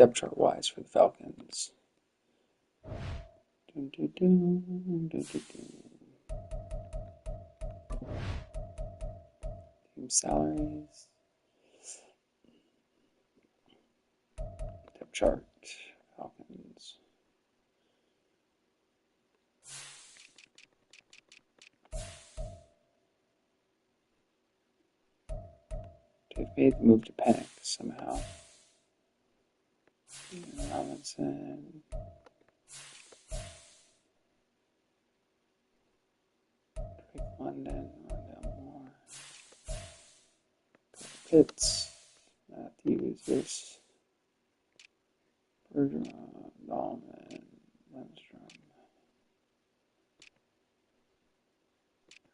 depth chart wise for the Falcons. Dun, dun, dun, dun, dun, dun. Team salaries. Depth chart. Falcons. They've made the move to Pennick somehow. Robinson. Drake London. Rondell Moore. Pitts. Matthews. This. Bergeron. Dahlman. Lindstrom.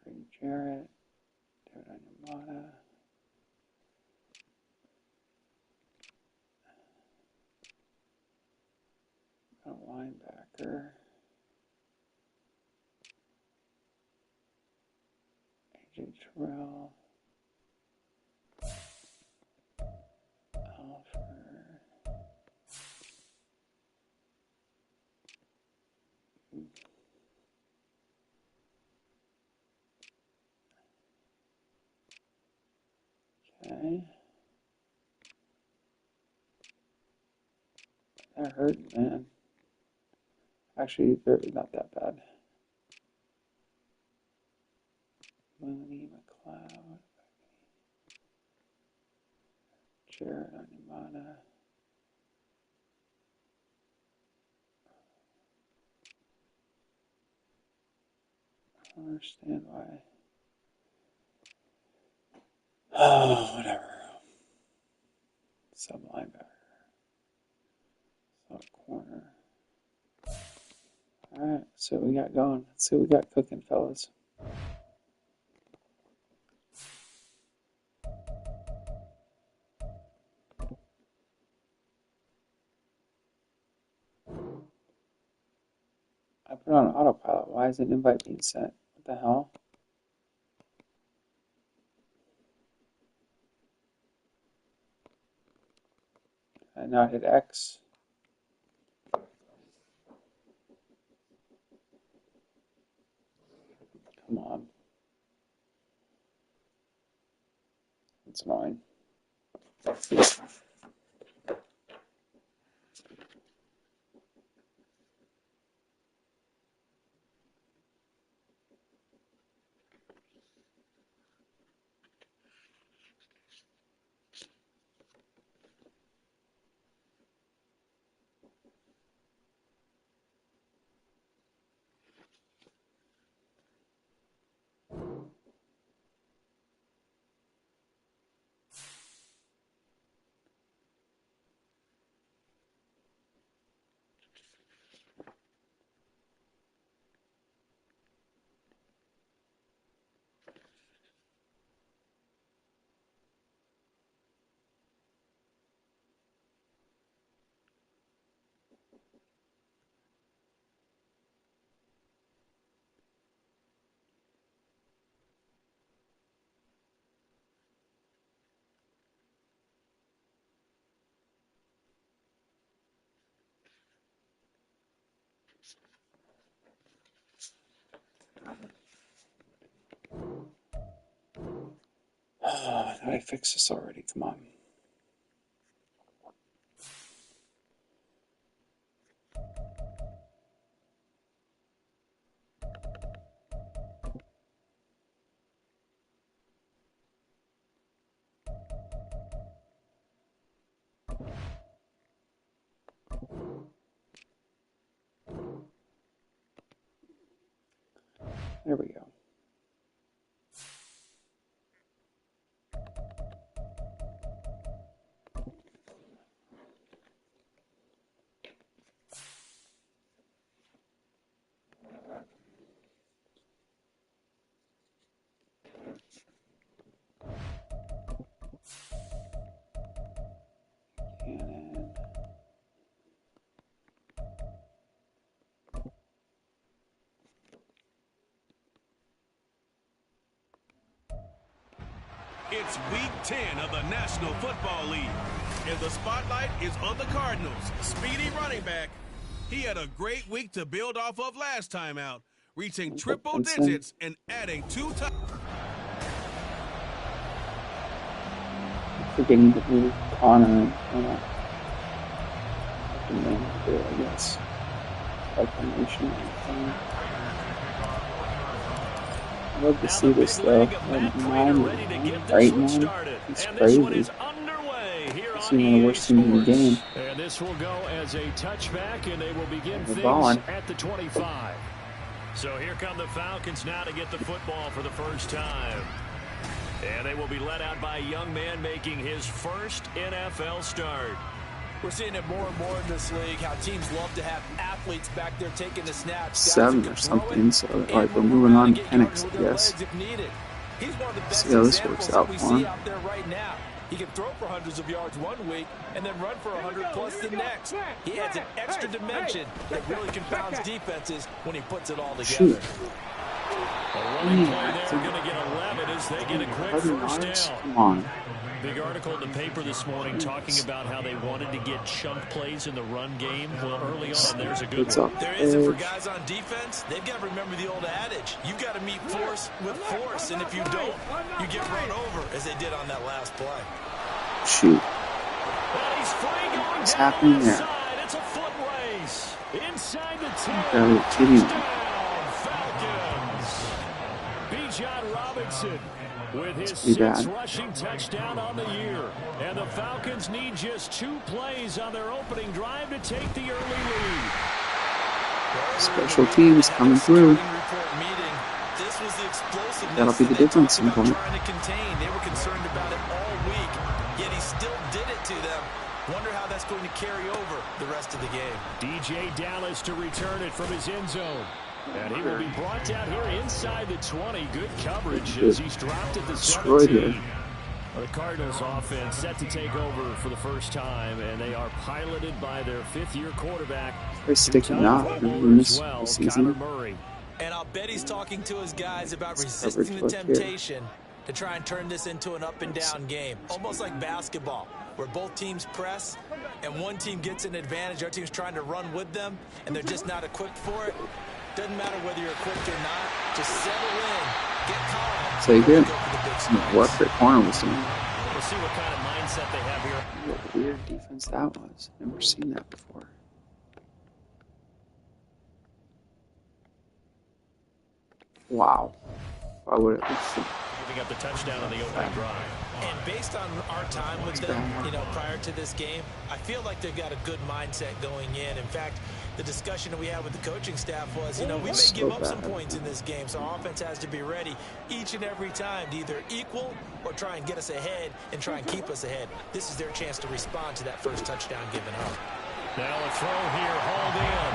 Greg Jarrett. David Onyemata. A linebacker. AJ Terrell. Alford. Okay. That hurt, man. Actually, they're not that bad. Mooney, McLeod, Jared Onyemata. I don't understand why. Oh, whatever. Sub linebacker. Sub corner. Alright, so what we got going. Let's see what we got cooking, fellas. I put on autopilot. Why is an invite being sent? What the hell? I now hit X. Come on. It's annoying. Oh, did I fix this already? Come on. There we go. Cannon. It's week 10 of the National Football League, and the spotlight is on the Cardinals' speedy running back. He had a great week to build off of last time out, reaching triple digits and adding 2 touchdowns. Forgetting to move Connor I guess. Proclamation. I'd love to see this though. Right now, it's crazy. It's one of the worst teams in the game. And this will go as a touchback, and they will begin things at the 25. So here come the Falcons now to get the football for the first time. And they will be led out by a young man making his first NFL start. We're seeing it more and more in this league, how teams love to have athletes back there taking the snaps. 7 or something, so like we're moving on to Penix, I guess. See how this works out for him. He can throw for hundreds of yards one week and then run for 100 plus the next. He adds an extra dimension that really confounds defenses when he puts it all together. Shoot. A running play there, going to get 11 as they get a quick first down. Come on. Big article in the paper this morning talking about how they wanted to get chunk plays in the run game. Well, early on, there's a good one. There isn't for guys on defense. They've got to remember the old adage. You've got to meet force with force, and if you don't, you get run over, as they did on that last play. Shoot. What's happening there? It's a foot race. Inside the 10. Falcons. Bijan Robinson with his 6th rushing touchdown on the year. And the Falcons need just 2 plays on their opening drive to take the early lead. Special teams coming through. This was the explosiveness that'll be the difference in point. Trying to contain. They were concerned about it all week, yet he still did it to them. Wonder how that's going to carry over the rest of the game. DJ Dallas to return it from his end zone. And he will be brought down here inside the 20. Good coverage as he's dropped at the 17. Well, the Cardinals offense set to take over for the first time, and they are piloted by their 5th-year quarterback. They're sticking out in this season. And I'll bet he's talking to his guys about resisting the temptation to try and turn this into an up-and-down game. Almost like basketball, where both teams press, and one team gets an advantage. Our team's trying to run with them, and they're just not equipped for it. Doesn't matter whether you're equipped or not. Just settle in, get calm. So you good? What their corner was doing. We'll see what kind of mindset they have here. What a weird defense that was. Never seen that before. Wow. Why would it be? Giving up the touchdown on the opening drive. And based on our time with them, prior to this game, I feel like they've got a good mindset going in. In fact, the discussion that we had with the coaching staff was, we may give up some points in this game, so our offense has to be ready each and every time to either equal or try and get us ahead and try and keep us ahead. This is their chance to respond to that first touchdown given up. Now a throw here, hauled in.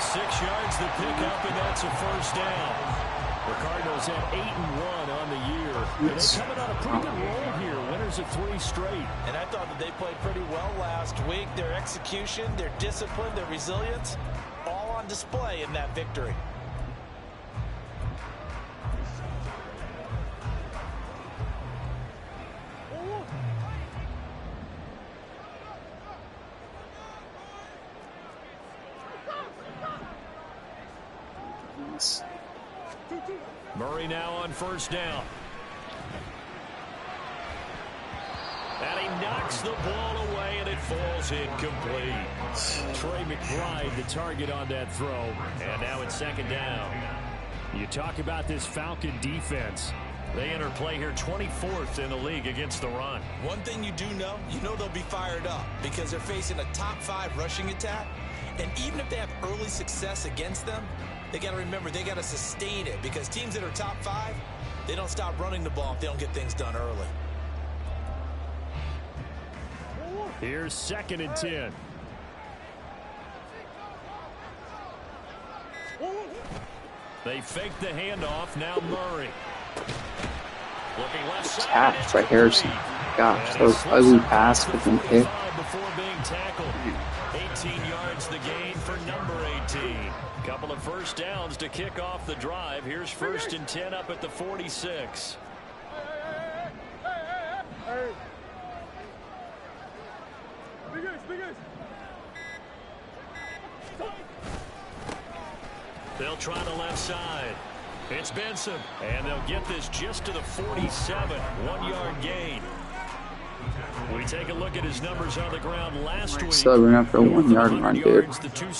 6 yards to pick up, and that's a first down. The Cardinals have 8-1 on the year. And they're coming on a pretty good roll here. Winners of 3 straight. And I thought that they played pretty well last week. Their execution, their discipline, their resilience, all on display in that victory. Murray now on first down. And he knocks the ball away, and it falls incomplete. Trey McBride, the target on that throw. And now it's 2nd down. You talk about this Falcon defense. They enter play here 24th in the league against the run. One thing you do know, they'll be fired up because they're facing a top 5 rushing attack. And even if they have early success against them, they got to remember they got to sustain it because teams that are top 5, they don't stop running the ball if they don't get things done early. Here's 2nd and 10. They fake the handoff. Now Murray. Looking left side. Tapped by Harrison. Gosh, those ugly pass with him pick. Before being tackled. 18 yards the gain for number 18. Couple of first downs to kick off the drive. Here's 1st and 10 up at the 46. They'll try the left side. It's Benson, and they'll get this just to the 47. 1-yard gain. We take a look at his numbers on the ground last week. Subbing after a 1-yard run, dude.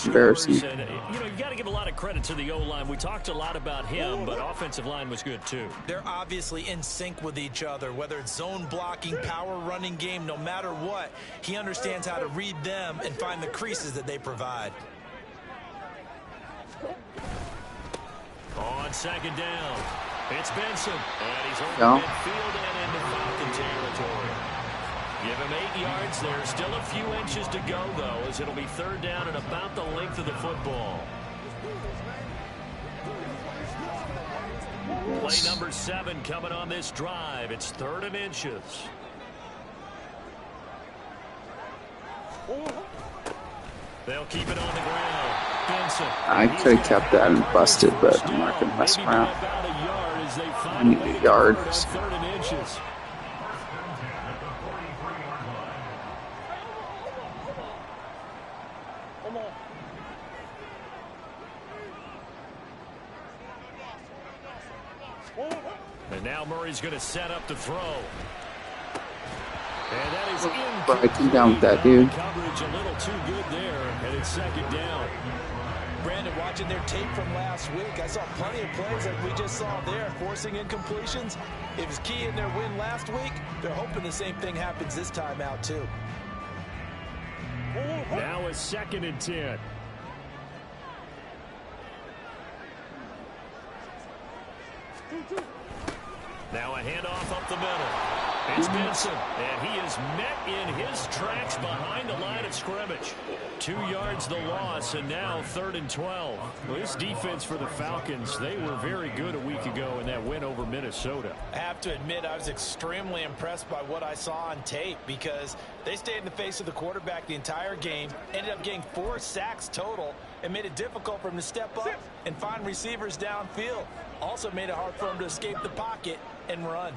Embarrassing. And, you got to give a lot of credit to the O-line. We talked a lot about him, but offensive line was good too. They're obviously in sync with each other, whether it's zone blocking, power running game, no matter what. He understands how to read them and find the creases that they provide. On second down, it's Benson, and he's over midfield and into Falcon territory. Give him 8 yards. There's still a few inches to go, though, as it'll be third down and about the length of the football. Play number 7 coming on this drive. It's 3rd and inches. They'll keep it on the ground. Benson. I could have kept that and busted, but I'm not going to mess around. I need a yard. 3rd and inches. And now Murray's going to set up the throw. And that is I come down with that, dude. Coverage a little too good there, and it's second down. Brandon, watching their tape from last week, I saw plenty of plays like we just saw there, forcing incompletions. It was key in their win last week. They're hoping the same thing happens this time out, too. Now a 2nd and 10. Now a handoff up the middle. It's Benson, and he is met in his tracks behind the line of scrimmage. 2 yards the loss, and now 3rd and 12. Well, this defense for the Falcons, they were very good a week ago in that win over Minnesota. I have to admit, I was extremely impressed by what I saw on tape because they stayed in the face of the quarterback the entire game, ended up getting 4 sacks total, and made it difficult for him to step up and find receivers downfield. Also made it hard for him to escape the pocket and run.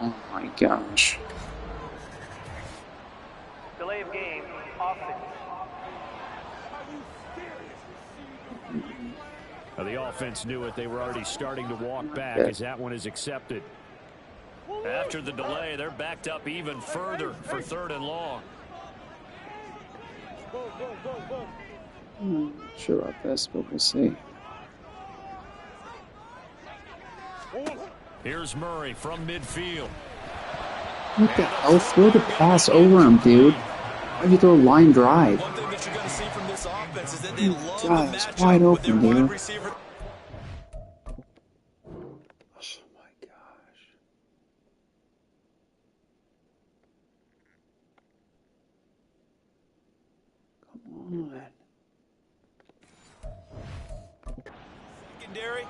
Oh my gosh. Delay of game, offense. Well, the offense knew it. They were already starting to walk back as that one is accepted. After the delay, they're backed up even further for 3rd and long. I'm not sure about this, but we'll see. Here's Murray from midfield. What the hell? Throw the pass over him, dude. Why'd you throw a line drive? One thing that you're going to see from this offense is that they love the It's matchup wide with their open, wide dude. receiver. Oh my gosh. Come on. Secondary,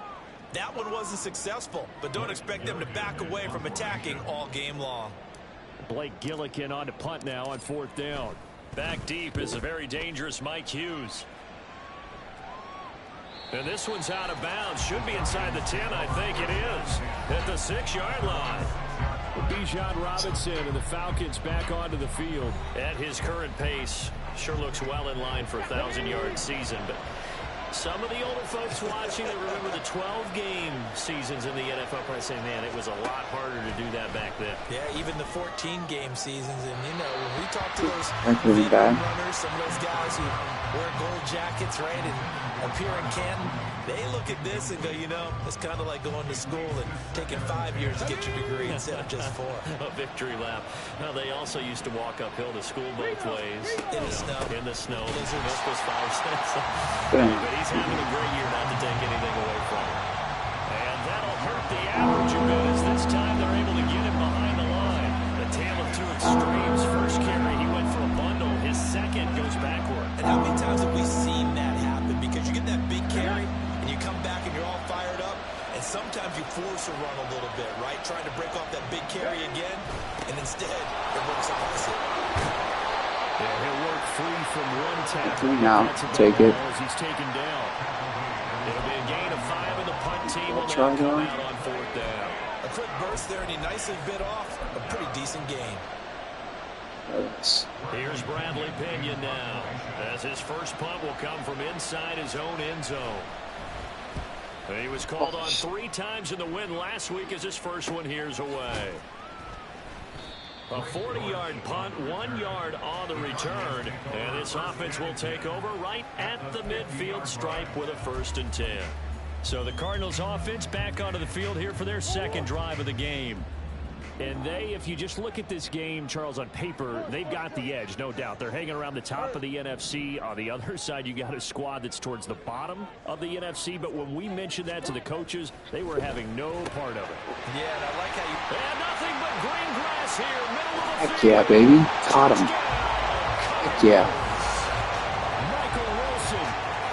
that one wasn't successful, but don't expect them to back away from attacking all game long. Blake Gillikin on to punt now on 4th down. Back deep is a very dangerous Mike Hughes. And this one's out of bounds. Should be inside the 10, I think it is. At the 6-yard line. Bijan Robinson and the Falcons back onto the field. At his current pace, sure looks well in line for a 1,000-yard season. But some of the older folks watching that remember the 12-game seasons in the NFL probably say, man, it was a lot harder to do that back then. Yeah, even the 14-game seasons. And, you know, when we talk to those Really bad. runners, some of those guys who wear gold jackets, right, and appear in Canton, they look at this and go, you know, it's kind of like going to school and taking 5 years to get your degree instead of just 4. A victory lap. Now, they also used to walk uphill to school both ways. In the snow. In the snow. Blizzards. Milk was 5 cents. Damn. But he's having a great year, not to take anything away from him. And that'll hurt the average a bit as this time they're able to get him behind the line. The tale of two extremes. First carry, he went for a bundle. His second goes backward. And how many times have we seen that happen? Because you get that big carry, and you come back and you're all fired up, and sometimes you force a run a little bit, right? Trying to break off that big carry again, and instead, it works opposite. Yeah, he'll work free from one tackle. Now, take it. As he's taken down. It'll be a gain of 5, and the punt team will Try now come that. out on 4th down. A quick burst there, and he nicely bit off a pretty decent gain. Yes. Here's Bradley Pinion now, as his first punt will come from inside his own end zone. He was called on 3 times in the win last week, as his first one here's away. A 40-yard punt, 1 yard on the return, and this offense will take over right at the midfield stripe with a 1st and 10. So the Cardinals offense back onto the field here for their second drive of the game. And if you just look at this game, Charles, on paper, they've got the edge, no doubt. They're hanging around the top of the NFC. On the other side, you got a squad that's towards the bottom of the NFC. But when we mentioned that to the coaches, they were having no part of it. Yeah, and I like how you... And nothing but green grass here, middle of the Heck field. yeah, baby. Caught him. Heck yeah. Michael Wilson,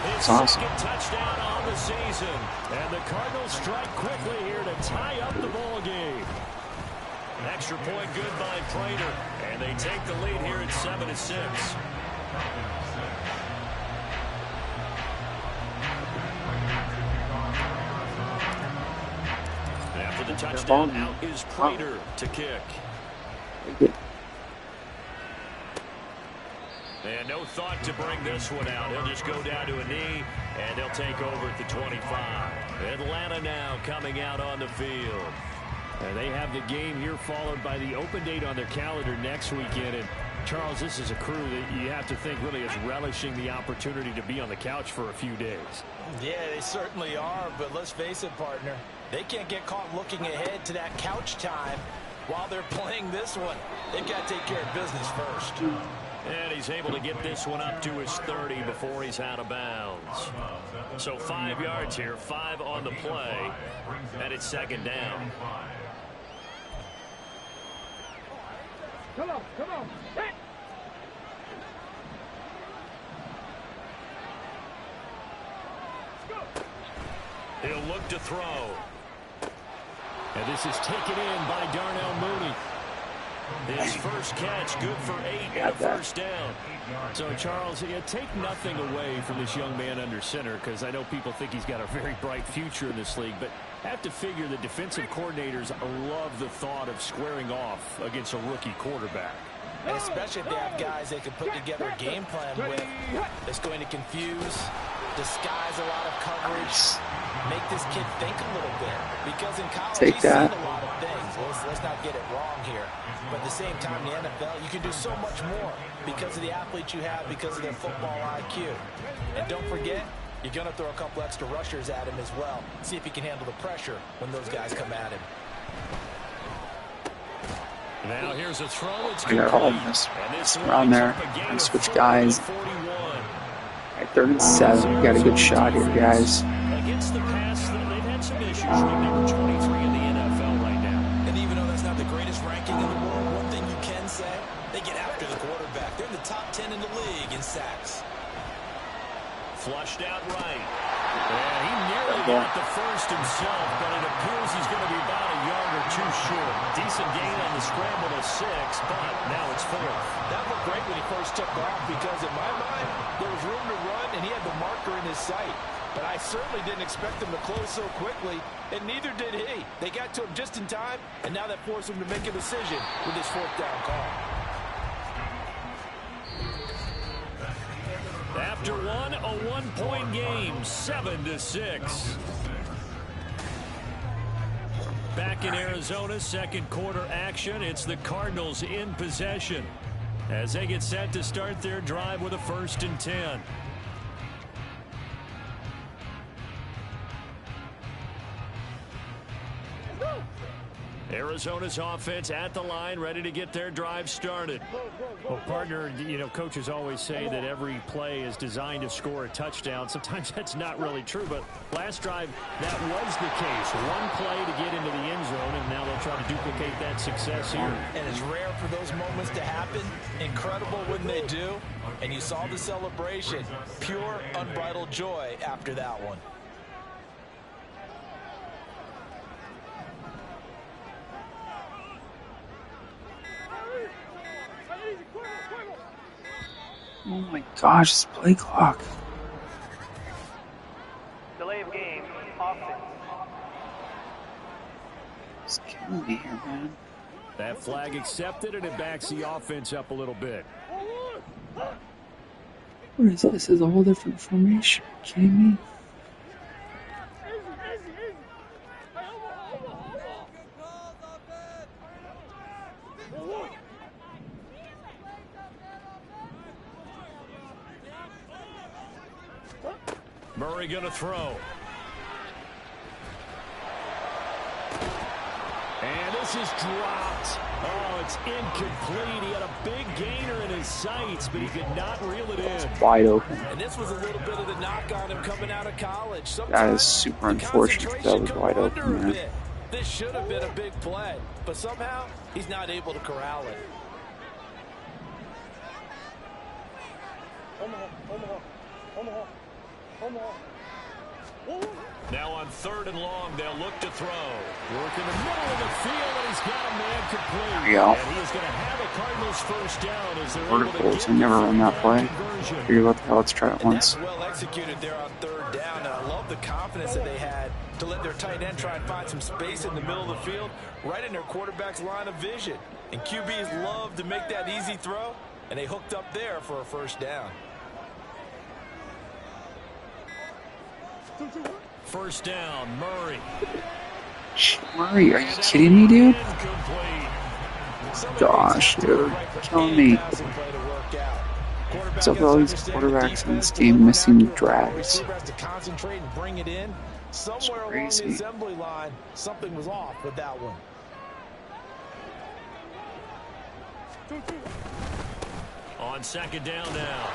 his That's awesome. second touchdown on the season. And the Cardinals strike quickly here to tie up the ball game. Extra point good by Prater, and they take the lead here at 7-6. After the touchdown, out is Prater to kick. And no thought to bring this one out. He'll just go down to a knee, and they'll take over at the 25. Atlanta now coming out on the field. And they have the game here followed by the open date on their calendar next weekend. And, Charles, this is a crew that you have to think really is relishing the opportunity to be on the couch for a few days. Yeah, they certainly are, but let's face it, partner. They can't get caught looking ahead to that couch time while they're playing this one. They've got to take care of business first. And he's able to get this one up to his 30 before he's out of bounds. So 5 yards here, 5 on the play, and it's 2nd down. Come on, come on. Hey. He'll look to throw. And this is taken in by Darnell Mooney. His first catch, good for 8 and a 1st down. So, Charles, take nothing away from this young man under center, because I know people think he's got a very bright future in this league, but have to figure the defensive coordinators love the thought of squaring off against a rookie quarterback. And especially if they have guys they can put together a game plan with that's going to confuse, disguise a lot of coverage, make this kid think a little bit. Because in college, he's seen a lot of things. Let's not get it wrong here. But at the same time, in the NFL, you can do so much more because of the athletes you have, because of their football IQ. And don't forget, you're going to throw a couple extra rushers at him as well. See if he can handle the pressure when those guys come at him. Now here's a throw. It's I got all of this. Around there. And switch guys. At 3rd and 7. We got a good shot here, guys. Against the pass, they've had some issues. Number 23 in the NFL right now. And even though that's not the greatest ranking in the world, one thing you can say, they get after the quarterback. They're in the top 10 in the league in sacks. Flushed out right. And he nearly got the first himself, but it appears he's going to be about a yard or two short. Decent gain on the scramble to 6, but now it's 4th. That looked great when he first took off because, in my mind, there was room to run, and he had the marker in his sight. But I certainly didn't expect him to close so quickly, and neither did he. They got to him just in time, and now that forced him to make a decision with his 4th down call. After one, a 1-point game, 7-6. Back in Arizona, 2nd quarter action. It's the Cardinals in possession as they get set to start their drive with a 1st and 10. Arizona's offense at the line, ready to get their drive started. Well, partner, coaches always say that every play is designed to score a touchdown. Sometimes that's not really true, but last drive, that was the case. One play to get into the end zone, and now they'll try to duplicate that success here. And it's rare for those moments to happen. Incredible when they do. And you saw the celebration. Pure, unbridled joy after that one. Oh my gosh, this play clock. Delay of game. Offense. It's killing me here, man. That flag accepted, and it backs the offense up a little bit. What is this? This is a whole different formation. Are you kidding me? Murray going to throw. And this is dropped. Oh, it's incomplete. He had a big gainer in his sights, but he could not reel it in. Wide open. And this was a little bit of the knock on him coming out of college. That is super unfortunate. That was wide open, man. This should have been a big play, but somehow he's not able to corral it. Now on 3rd and long, they'll look to throw. Work in the middle of the field, and he's got a man complete. There you go. And he is going to have a Cardinals first down as they're Verticals. I never run that play. Figure what the hell, let's try it once. That's well executed there on 3rd down, and I love the confidence that they had to let their tight end try and find some space in the middle of the field, right in their quarterback's line of vision. And QBs love to make that easy throw, and they hooked up there for a first down. First down, Murray. Murray, are you kidding me, dude? Gosh, dude. Killing me. What's up with all these quarterbacks in this game missing drives? It's crazy. Something was off with that one. On 2nd down now.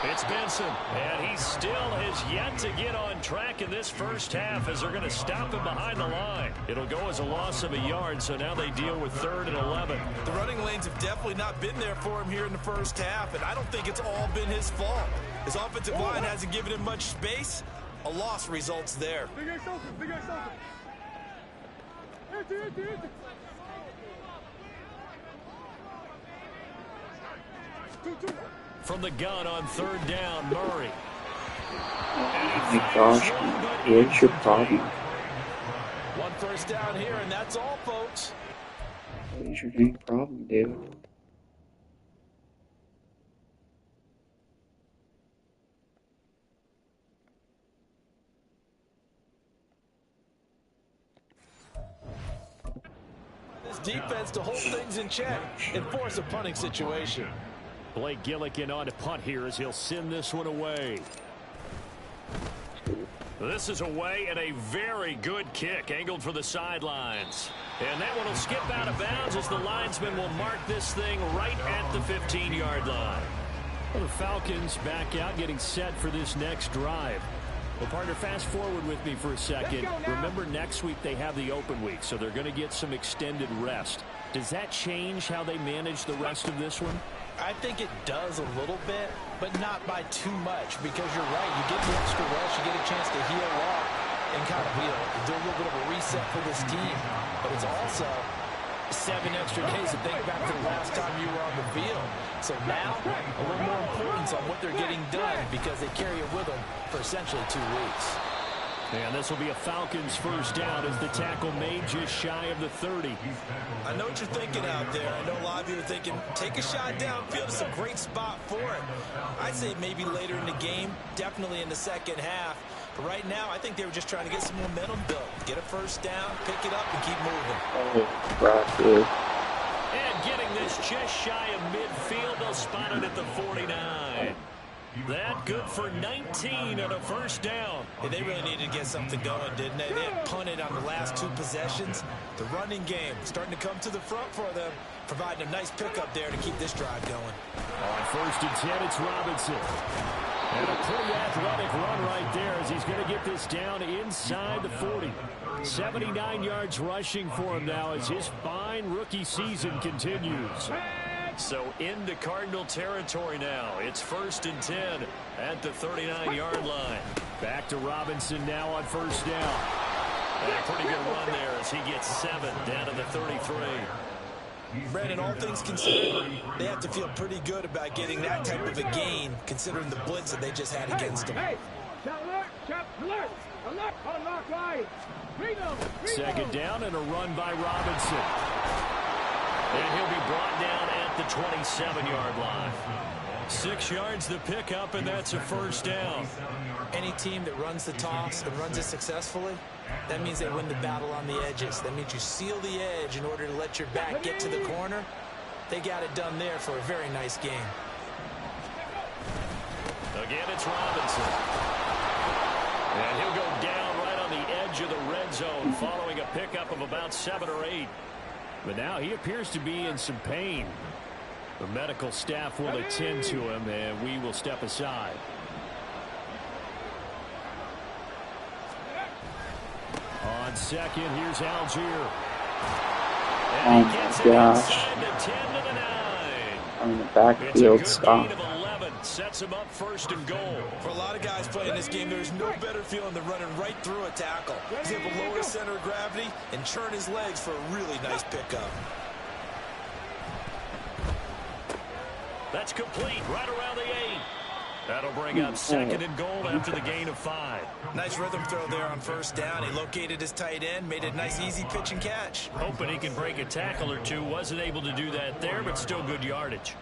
It's Benson, and he still has yet to get on track in this first half as they're going to stop him behind the line. It'll go as a loss of a yard, so now they deal with 3rd and 11. The running lanes have definitely not been there for him here in the first half, and I don't think it's all been his fault. His offensive line hasn't given him much space. A loss results there. From the gun on 3rd down, Murray. Oh my gosh, man. What's your problem? One first down here, and that's all, folks. What is your dang problem, dude? This defense to hold things in check and force a punting situation. Blake Gillikin on to punt here as he'll send this one away. This is away and a very good kick angled for the sidelines. And that one will skip out of bounds as the linesman will mark this thing right at the 15-yard line. Well, the Falcons back out getting set for this next drive. Well, partner, fast forward with me for a second. Remember, next week they have the open week, so they're going to get some extended rest. Does that change how they manage the rest of this one? I think it does a little bit, but not by too much, because you're right. You get the extra rest, you get a chance to heal up and kind of do a little bit of a reset for this team. But it's also 7 extra days to think back to the last time you were on the field. So now, a little more importance on what they're getting done because they carry it with them for essentially 2 weeks. And this will be a Falcons first down as the tackle made just shy of the 30. I know what you're thinking out there. I know a lot of you are thinking, take a shot downfield. It's a great spot for it. I'd say maybe later in the game, definitely in the second half. But right now, I think they were just trying to get some momentum built. Get a first down, pick it up, and keep moving. Oh, crap, dude. And getting this just shy of midfield, they'll spot it at the 49. That good for 19 on a first down. Yeah, they really needed to get something going, didn't they? They had punted on the last 2 possessions. The running game starting to come to the front for them, providing a nice pickup there to keep this drive going. On 1st and 10, it's Robinson. And a pretty athletic run right there as he's going to get this down inside the 40. 79 yards rushing for him now as his fine rookie season continues. So into Cardinal territory now. It's 1st and 10 at the 39-yard line. Back to Robinson now on first down. And a pretty good run there as he gets 7 down to the 33. Brandon, all things considered, they have to feel pretty good about getting that type of a gain, considering the blitz that they just had against them. Hey, alert, alert, alert, unlock line. Second down and a run by Robinson. And he'll be brought down at the 27-yard line. 6 yards the pickup, and that's a first down. Any team that runs the toss and runs it successfully, that means they win the battle on the edges. That means you seal the edge in order to let your back get to the corner. They got it done there for a very nice game. Again, it's Robinson. And he'll go down right on the edge of the red zone following a pickup of about 7 or 8. But now he appears to be in some pain. The medical staff will attend to him, and we will step aside. On second, here's Algier. Oh my gosh. I'm in the backfield, stop. Sets him up first and goal. For a lot of guys playing this game, there's no better feeling than running right through a tackle. He's able to lower his center of gravity and churn his legs for a really nice pickup. That's complete right around the 8. That'll bring up second and goal after the gain of 5. Nice rhythm throw there on first down. He located his tight end, made a nice easy pitch and catch. Hoping he can break a tackle or two. Wasn't able to do that there, but still good yardage.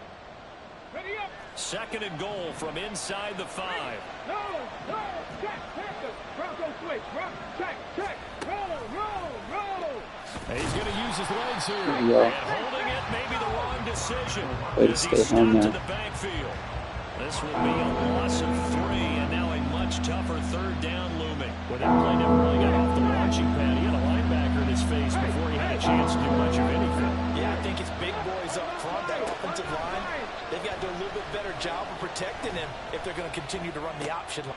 Second and goal from inside the 5. No, check, Bronco switch, check, roll. And he's going to use his legs here. There you go. And holding it, maybe the wrong decision. Way to As stay he home stopped there. to the backfield. This will be a loss of 3, and now a much tougher third down looming. Well, that play never really got off the launching pad. He had a linebacker in his face before he had a chance to do much of anything. Yeah, I think it's big boys up front, that offensive line. They've got to do a little bit better job of protecting him if they're going to continue to run the option line.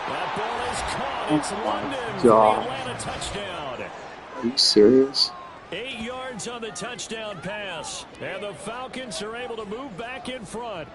That ball is caught. It's Oh London my for the God. Atlanta touchdown. Are you serious? 8 yards on the touchdown pass. And the Falcons are able to move back in front.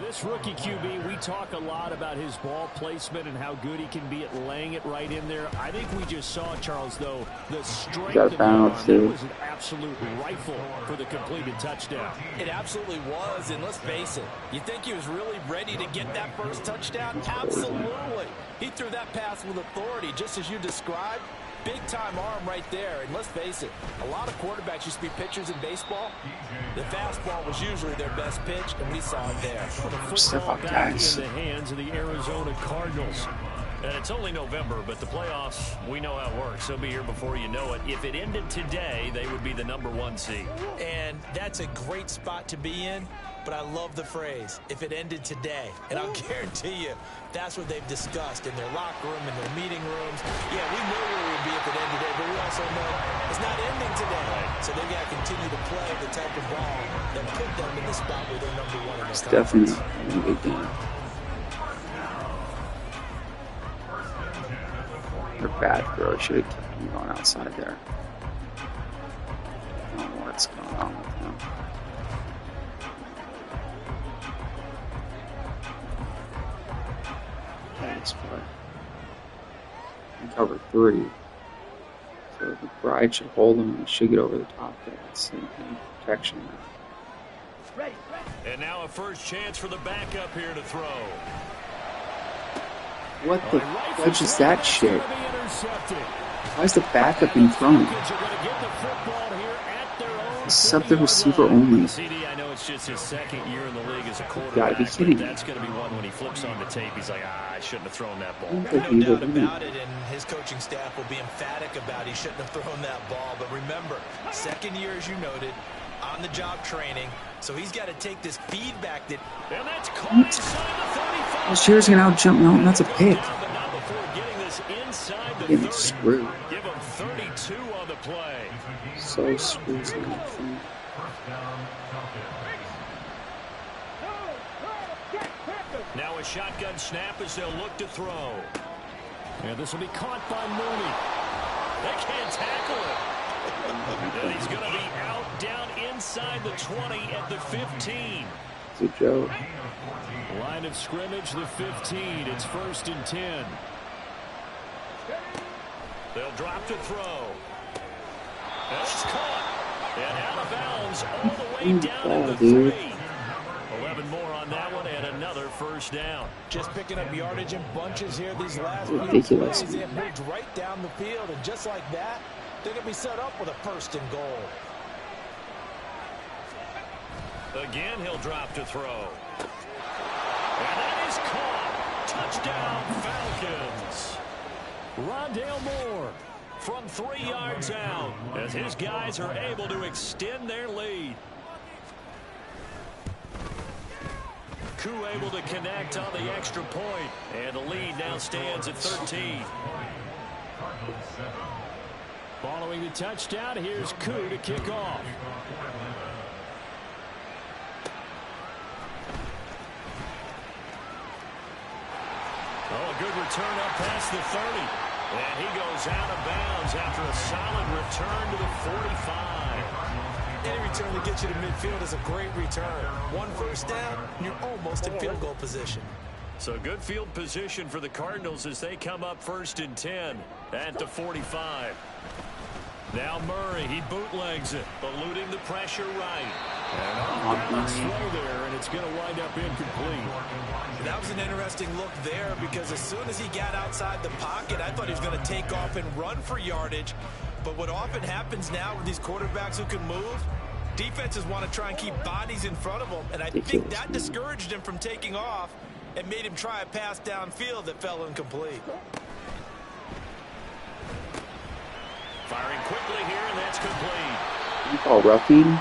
This rookie QB, we talk a lot about his ball placement and how good he can be at laying it right in there. I think we just saw, Charles, though, the strength of the arm. It was an absolute rifle for the completed touchdown. It absolutely was, and let's face it, you think he was really ready to get that first touchdown? Absolutely. He threw that pass with authority, just as you described. Big-time arm right there, and let's face it, a lot of quarterbacks used to be pitchers in baseball. The fastball was usually their best pitch, and we saw it there. The football back in the hands of the Arizona Cardinals. And it's only November, but the playoffs, we know how it works. They'll be here before you know it. If it ended today, they would be the #1 seed. And that's a great spot to be in, but I love the phrase, if it ended today. And I'll guarantee you, that's what they've discussed in their locker room, in their meeting rooms. Yeah, we know where it would be if it ended today, but we also know it's not ending today. So they've got to continue to play the type of ball that put them in the spot where they're #1 in the It's conference. definitely a big game. They're bad throw. Should have kept him going outside there. I don't know what's going on with him. Nice play. And cover 3. So the Bride should hold him and he should get over the top there. That's the protection there. And now a first chance for the backup here to throw. What the fudge is that shit? Why is the backup in front? This is up the receiver only. CD, I know it's just his second year in the league as a quarterback. You gotta be kidding me. That's going to be one when he flips on the tape. He's like, I shouldn't have thrown that ball. No doubt about it, and his coaching staff will be emphatic about he shouldn't have thrown that ball. But remember, second year, as you noted, on-the-job training, so he's got to take this feedback that... And that's caught inside the 35. Well, Shear's gonna out jump. No, that's a pick. But not before getting this inside the Getting 30. screwed. Give him 32 on the play. So screwed. Now a shotgun snap as they'll look to throw. And this will be caught by Mooney. They can't tackle it. And he's going to be out down inside the 20 at the 15. It's a joke. Line of scrimmage, the 15. It's 1st and 10. They'll drop to throw. That's caught. And out of bounds all the way down to the 3. 11 more on that one and another 1st down. Just picking up yardage in bunches here these last Ridiculous. plays. They have moved right down the field, and just like that, they're going to be set up with a 1st and goal. Again, he'll drop to throw. And that is caught. Touchdown, Falcons. Rondale Moore from 3 yards out as his guys are able to extend their lead. Koo able to connect on the extra point, and the lead now stands at 13. Following the touchdown, here's Koo to kick off. Oh, a good return up past the 30. And he goes out of bounds after a solid return to the 45. Any return that gets you to midfield is a great return. 1 1st down, you're almost in field goal position. So good field position for the Cardinals as they come up 1st and 10 at the 45. Now Murray, he bootlegs it, eluding the pressure right. And off balance throw there, and it's going to wind up incomplete. That was an interesting look there because as soon as he got outside the pocket, I thought he was going to take off and run for yardage. But what often happens now with these quarterbacks who can move, defenses want to try and keep bodies in front of them. And I think that discouraged him from taking off and made him try a pass downfield that fell incomplete. Firing quickly here, and that's complete. You call roughing?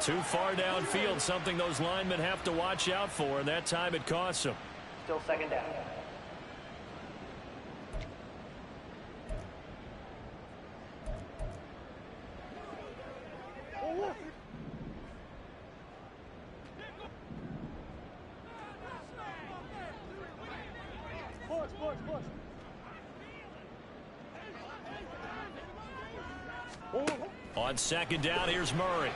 Too far downfield, something those linemen have to watch out for, and that time it costs them. Still 2nd down. On 2nd down, here's Murray.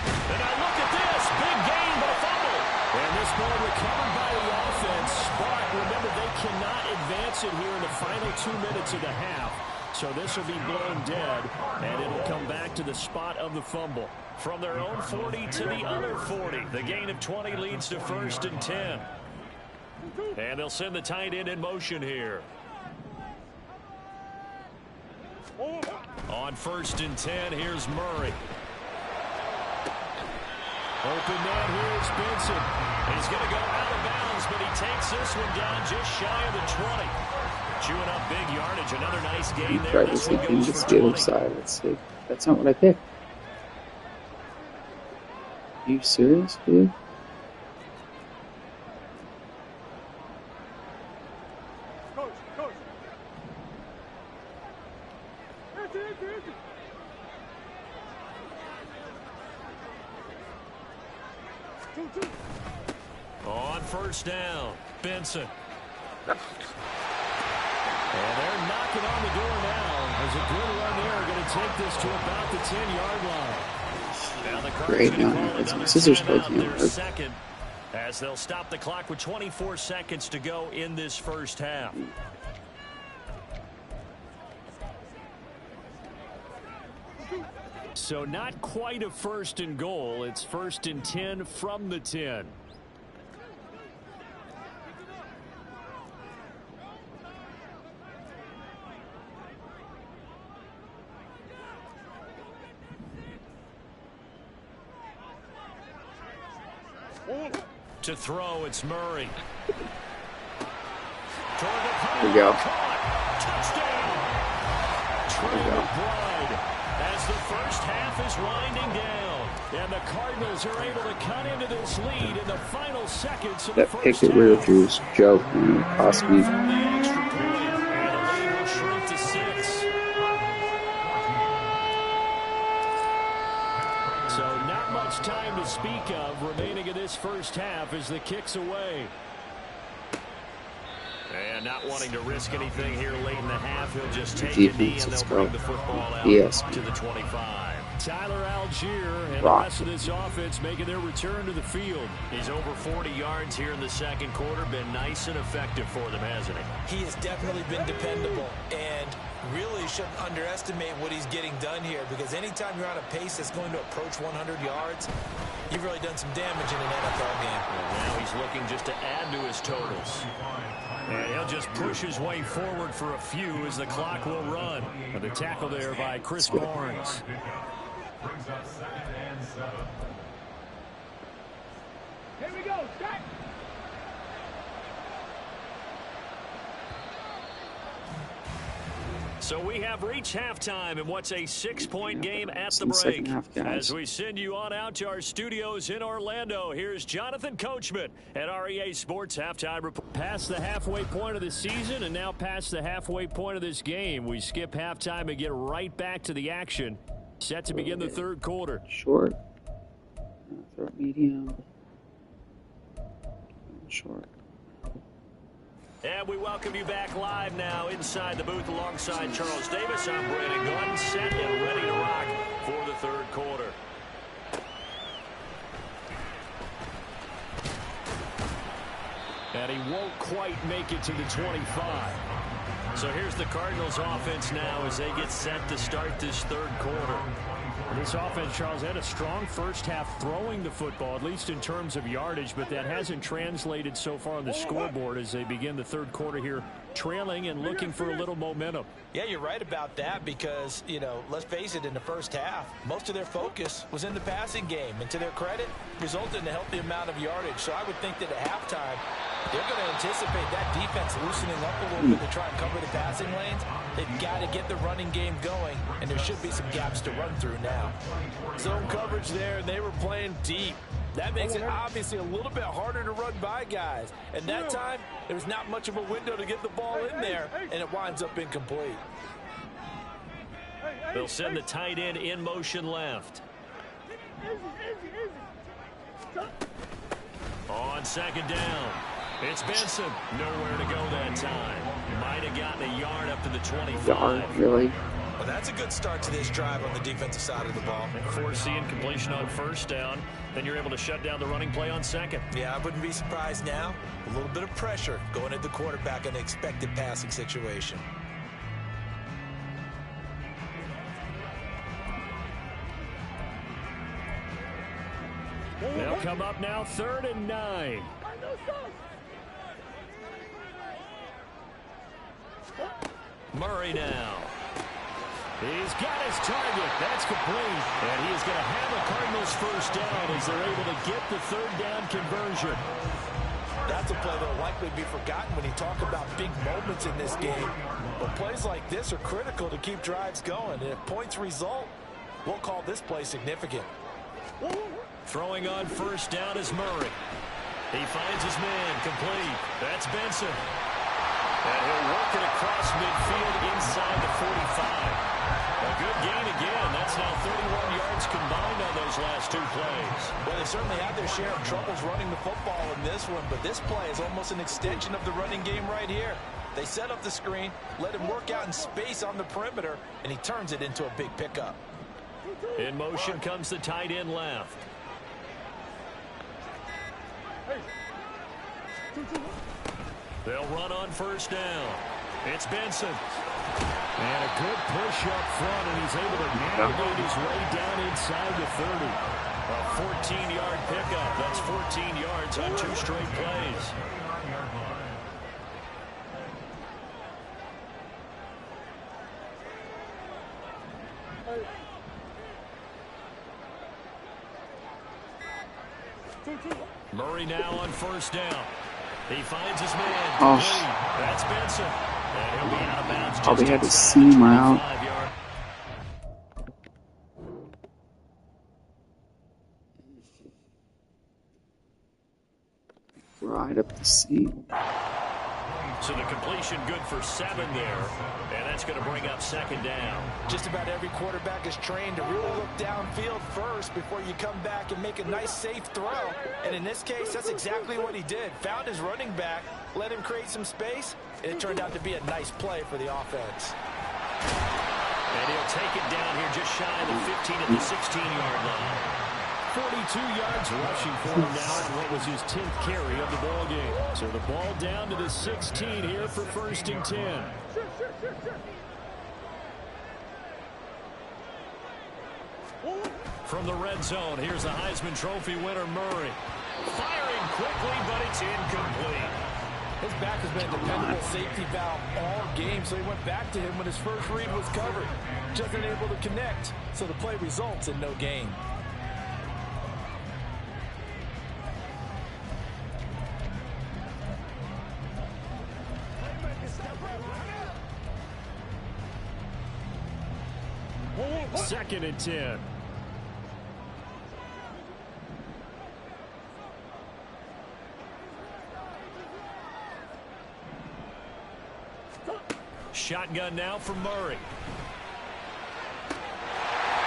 And now look at this. Big gain, but a fumble. And this ball recovered by the offense. But remember, they cannot advance it here in the final 2 minutes of the half. So this will be blown dead, and it'll come back to the spot of the fumble. From their own 40 to the other 40. The gain of 20 leads to 1st and 10. And they'll send the tight end in motion here. On 1st and 10, here's Murray. Open man, here's Benson. He's going to go out of bounds, but he takes this one down just shy of the 20. Chewing up big yardage. Another nice gain there. This one goes for 20. Let's see. That's not what I picked. Are you serious, dude? On 1st down, Benson. And they're knocking on the door now. There's a good run there. Going to take this to about the 10-yard line. Now the Great, now it's my scissors poking their second as they'll stop the clock with 24 seconds to go in this 1st half. So not quite a 1st and goal. It's 1st and 10 from the 10. To throw, it's Murray. There we go. Touchdown. Trey McBride as the 1st half is winding down. And the Cardinals are able to cut into this lead in the final seconds of the That pick 1st that half. we were through was a joke, man. It cost me. From the extra point, and the lead first half as the kick's away. And not wanting to risk anything here late in the half, he'll just take a knee and they'll bring the football out to the 25. Tyler Algier and the rest of this offense making their return to the field. He's over 40 yards here in the second quarter. Been nice and effective for them, hasn't he? He has definitely been dependable and really shouldn't underestimate what he's getting done here, because anytime you're on a pace that's going to approach 100 yards, you've really done some damage in an NFL game. And now he's looking just to add to his totals. And he'll just push his way forward for a few as the clock will run. And the tackle there by Chris Barnes. Here we go, start. So we have reached halftime in what's a 6-point game at the break. As we send you on out to our studios in Orlando, here's Jonathan Coachman at REA Sports Halftime Report. Past the halfway point of the season and now past the halfway point of this game. We skip halftime and get right back to the action. Set to begin the third quarter. Short. Throw medium. Short. And we welcome you back live now inside the booth alongside Charles Davis. I'm Brandon Glenn, set and ready to rock for the third quarter. And he won't quite make it to the 25. So here's the Cardinals offense now as they get set to start this third quarter. This offense, Charles, had a strong first half throwing the football, at least in terms of yardage, but that hasn't translated so far on the scoreboard as they begin the third quarter here, trailing and looking for a little momentum. Yeah, you're right about that because, you know, let's face it, in the first half, most of their focus was in the passing game. And to their credit, resulted in a healthy amount of yardage. So I would think that at halftime, they're going to anticipate that defense loosening up a little bit to try and cover the passing lanes. They've got to get the running game going, and there should be some gaps to run through now. Zone coverage there, and they were playing deep. That makes it obviously a little bit harder to run by guys. And that time, there was not much of a window to get the ball in there, and it winds up incomplete. They'll send the tight end in motion left. On second down, it's Benson. Nowhere to go that time. Might have gotten a yard up to the 25. Yard, really? Well, that's a good start to this drive on the defensive side of the ball. Force the incompletion on first down. Then you're able to shut down the running play on second. Yeah, I wouldn't be surprised now. A little bit of pressure going at the quarterback in an expected passing situation. They'll come up now, 3rd and 9. Murray now. He's got his target. That's complete. And he is going to have a Cardinals first down as they're able to get the 3rd down conversion. That's a play that will likely be forgotten when you talk about big moments in this game. But plays like this are critical to keep drives going. And if points result, we'll call this play significant. Throwing on first down is Murray. He finds his man complete. That's Benson. And he'll work it across midfield inside the 45. A good gain again. That's now 31 yards combined on those last 2 plays. Well, they certainly had their share of troubles running the football in this one, but this play is almost an extension of the running game right here. They set up the screen, let him work out in space on the perimeter, and he turns it into a big pickup. In motion comes the tight end left. They'll run on first down. It's Benson. And a good push up front, and he's able to navigate his way down inside the 30. A 14-yard pickup. That's 14 yards on 2 straight plays. Murray now on first down. He finds his man. Oh. That's Benson. And he'll be out of bounds. Probably had to seam route. Right up the seam. So the completion good for 7 there, and that's going to bring up 2nd down. Just about every quarterback is trained to really look downfield first before you come back and make a nice, safe throw. And in this case, that's exactly what he did. Found his running back, let him create some space, and it turned out to be a nice play for the offense. And he'll take it down here just shy of the 15 at the 16-yard line. 42 yards rushing for him now on what was his 10th carry of the ball game. So the ball down to the 16 here for 1st and 10. From the red zone, here's the Heisman Trophy winner, Murray. Firing quickly, but it's incomplete. His back has been a dependable safety valve all game, so he went back to him when his first read was covered. Just unable to connect, so the play results in no gain. Second and 10. Shotgun now for Murray.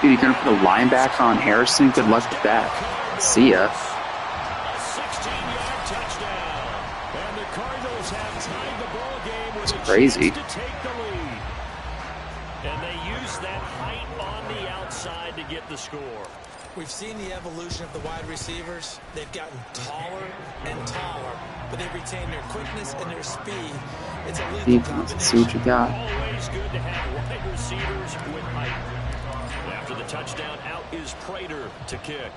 Dude, you're going to put a linebacker on Harrison? Good luck with that. See ya. A 16-yard touchdown. And the Cardinals have tied the ball game with a crazy. chance to take the lead. And they use that height on the outside to get the score. We've seen the evolution of the wide receivers. They've gotten taller and taller, but they've retained their quickness and their speed. It's a lethal combination. See what you got. Always good to have wide receivers with height. After the touchdown, out is Prater to kick.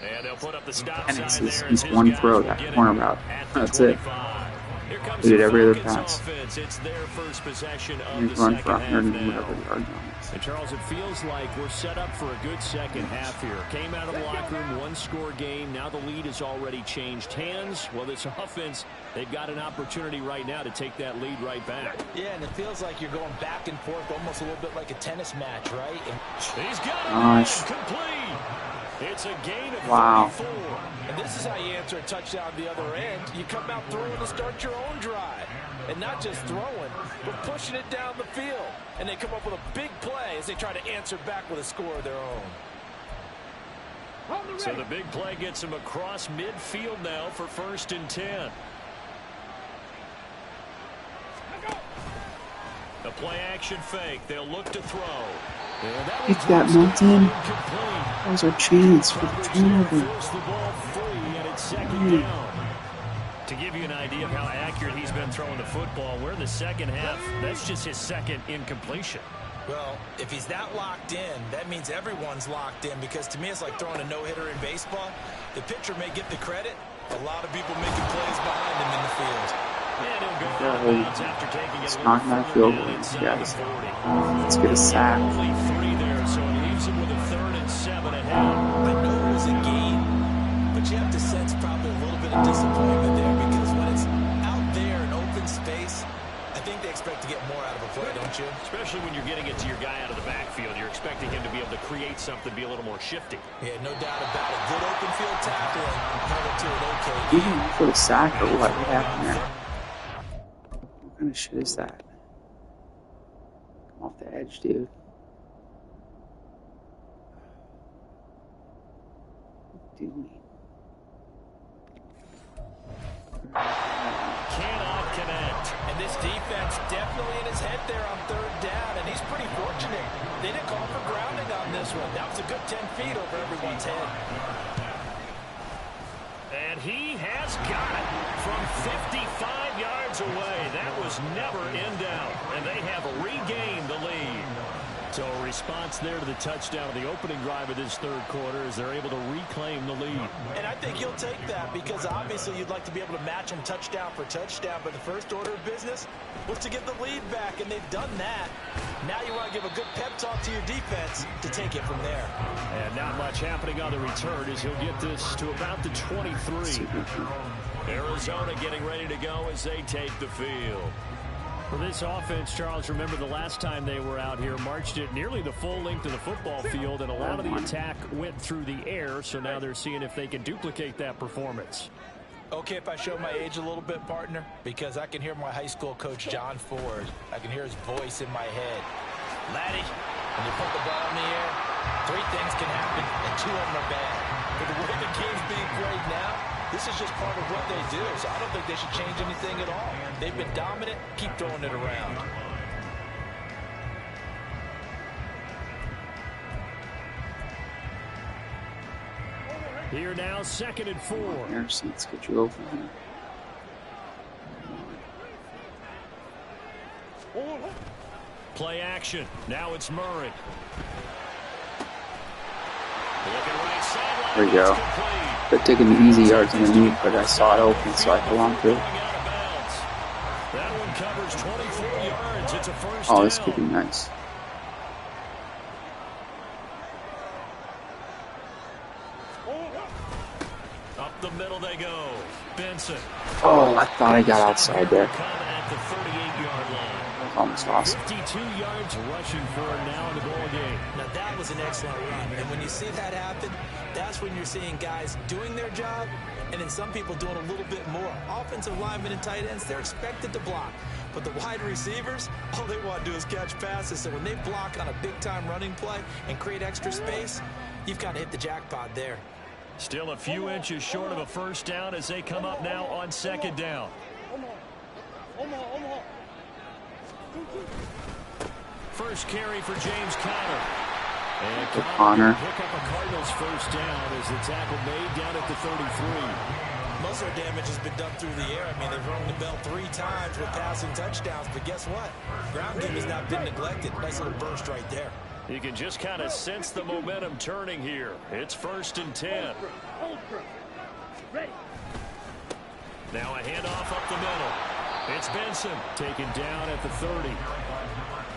And they'll put up the stop sign there. He's one throw, that corner route. That's it. He did every other pass. It's their first possession of He's the run second for half 100 and now. whatever yards on this. And Charles, it feels like we're set up for a good second half here. Came out of the locker room, one-score game. Now the lead has already changed hands. Well, this offense, they've got an opportunity right now to take that lead right back. Yeah, and it feels like you're going back and forth, almost a little bit like a tennis match, right? And he's got it. Nice. Complete. It's a gain of 34. And this is how you answer a touchdown the other end. You come out throwing to start your own drive. And not just throwing, but pushing it down the field. And they come up with a big play as they try to answer back with a score of their own. So the big play gets them across midfield now for 1st and 10. A play action fake. They'll look to throw. Pick that, Mountain. That was our chance for the turnover. The ball free, and it's 2nd down. To give you an idea of how accurate he's been throwing the football, we're in the second half. That's just his 2nd incompletion. Well, if he's that locked in, that means everyone's locked in, because to me it's like throwing a no-hitter in baseball. The pitcher may get the credit, a lot of people making plays behind him in the field. And he'll go out of bounds after taking it. Knock that field goal, guys. Let's get a sack. Only 3 there, so it leaves him with a 3rd and 7 ahead. I know it was a gain, but you have to sense probably a little bit of disappointment there, because when it's out there in open space, I think they expect to get more out of a play, don't you? Especially when you're getting it to your guy out of the backfield. You're expecting him to be able to create something, be a little more shifty. Yeah, no doubt about it. Good open field tackle and held it to an okay. Even for the sack or what happened there? What kind of shit is that? Come off the edge, dude. What are you doing? Cannot connect. And this defense definitely in his head there on 3rd down, and he's pretty fortunate. They didn't call for grounding on this one. That was a good 10 feet over everyone's head. And he has got it from 55 yards away. That was never in doubt. And they have regained the lead. So a response there to the touchdown of the opening drive of this 3rd quarter as they're able to reclaim the lead. And I think you'll take that, because obviously you'd like to be able to match them touchdown for touchdown, but the first order of business was to get the lead back, and they've done that. Now you want to give a good pep talk to your defense to take it from there. And not much happening on the return as he'll get this to about the 23. Arizona getting ready to go as they take the field. For this offense, Charles, remember the last time they were out here, marched it nearly the full length of the football field, and a lot of the attack went through the air, so now they're seeing if they can duplicate that performance. Okay, if I show my age a little bit, partner, because I can hear my high school coach, John Ford. I can hear his voice in my head. Laddie, when you put the ball in the air, 3 things can happen, and 2 of them are bad. But the way the game's being played now, this is just part of what they do, so I don't think they should change anything at all. They've been dominant. Keep throwing it around. Here now, 2nd and 4. Harrison, let's get you open here. Play action. Now it's Murray. There we go. They're taking the easy yards underneath, but I saw it open, so I fell onto it. That one covers 24 yards. It's a first Oh, this down. could be nice. Up the middle they go. Benson. Oh, I thought I got outside there. Come at the 38-yard line. Almost awesome. 52 yards rushing for him now in the ball game. Now, that was an excellent run. And when you see that happen, that's when you're seeing guys doing their job and then some people doing a little bit more. Offensive linemen and tight ends, they're expected to block. But the wide receivers, all they want to do is catch passes. So when they block on a big-time running play and create extra space, you've kind of hit the jackpot there. Still a few inches short of a first down as they come up now on 2nd down. First carry for James Conner. And Conner pick up a Cardinals first down as the tackle made down at the 33. Most of their damage has been done through the air. I mean, they've rung the bell 3 times with passing touchdowns, but guess what? Ground game has not been neglected. Nice little burst right there. You can just kind of sense the momentum turning here. It's 1st and 10. Now a handoff up the middle. It's Benson taken down at the 30.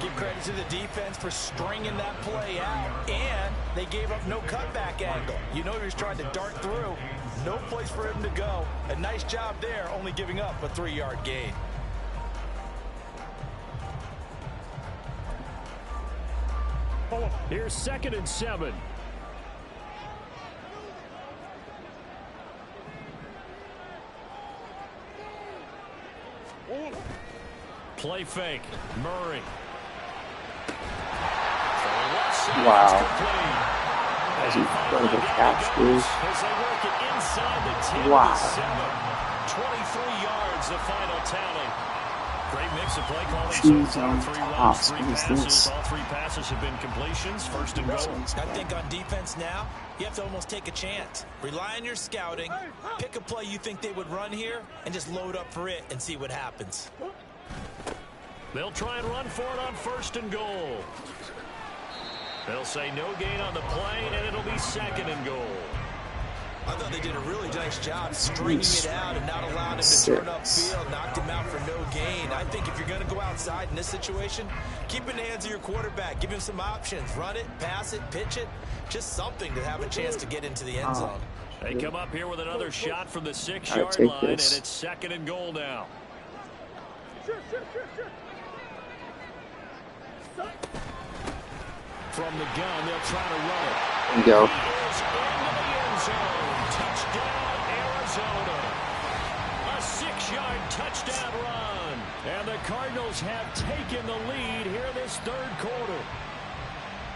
Give credit to the defense for stringing that play out, and they gave up no cutback angle. You know he was trying to dart through. No place for him to go. A nice job there, only giving up a 3-yard gain. Here's 2nd and 7. Play fake. Murray. Wow. That was an incredible catch, dude. Wow. 23 yards, the final tally. Great mix of play calling so far. 3 runs, 3 passes. All 3 passes have been completions. 1st and goal. I think on defense now, you have to almost take a chance. Rely on your scouting. Pick a play you think they would run here and just load up for it and see what happens. They'll try and run for it on 1st and goal. They'll say no gain on the play, and it'll be 2nd and goal. I thought they did a really nice job stringing it out and not allowing him to turn upfield, knocked him out for no gain. I think if you're going to go outside in this situation, keep it in the hands of your quarterback. Give him some options. Run it, pass it, pitch it. Just something to have a chance to get into the end zone. They come up here with another shot from the 6-yard line, and it's 2nd and goal now. From the gun, they'll try to run it. There we go. Touchdown, Arizona. A 6-yard touchdown run. And the Cardinals have taken the lead here this 3rd quarter.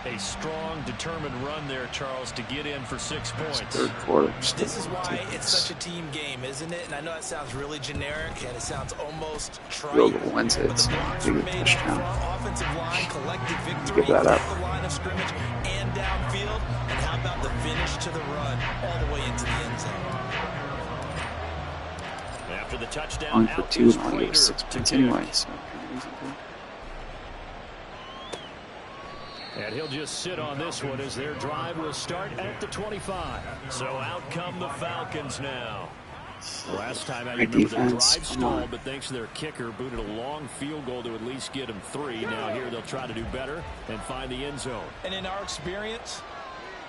A strong, determined run there, Charles, to get in for 6 points. 3rd quarter. This is why it's such a team game, isn't it? And I know that sounds really generic, and it sounds almost trite. Field goal wins it. It's a big touchdown. Offensive line, collective victory, Give that up. the line of scrimmage and downfield. And how about the finish to the run all the way into the end zone? After the touchdown, Only for out 2 is and only Prater 6 to points kick. anyway, so And he'll just sit on this one as their drive will start at the 25. So out come the Falcons now. Last time, I remember the drive stalled, but thanks to their kicker, booted a long field goal to at least get them 3. Now here they'll try to do better and find the end zone. And in our experience,